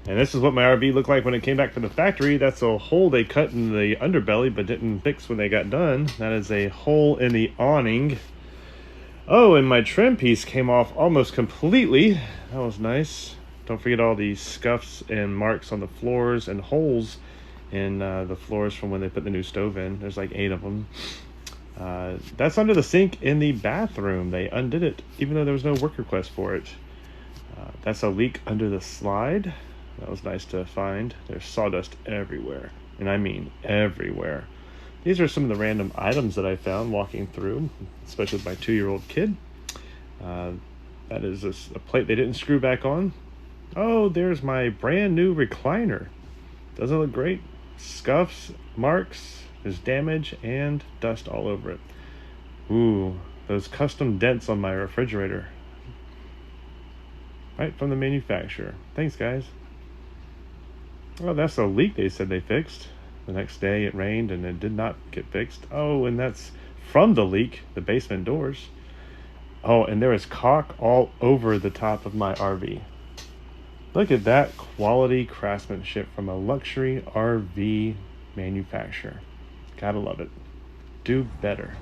And this is what my RV looked like when it came back from the factory. That's a hole they cut in the underbelly but didn't fix when they got done. That is a hole in the awning. Oh, and my trim piece came off almost completely. That was nice. Don't forget all the scuffs and marks on the floors and holes in the floors from when they put the new stove in. There's like 8 of them. That's under the sink in the bathroom. They undid it, even though there was no work request for it. That's a leak under the slide. That was nice to find. There's sawdust everywhere, and I mean everywhere. These are some of the random items that I found walking through, especially with my 2-year-old kid. That is a plate they didn't screw back on. Oh, there's my brand new recliner. Doesn't it look great? Scuffs, marks, there's damage, and dust all over it. Ooh, those custom dents on my refrigerator. Right from the manufacturer. Thanks, guys. Oh, that's a leak they said they fixed. The next day it rained and it did not get fixed. Oh, and that's from the leak, the basement doors. Oh, and there is caulk all over the top of my RV. Look at that quality craftsmanship from a luxury RV manufacturer. Gotta love it. Do better.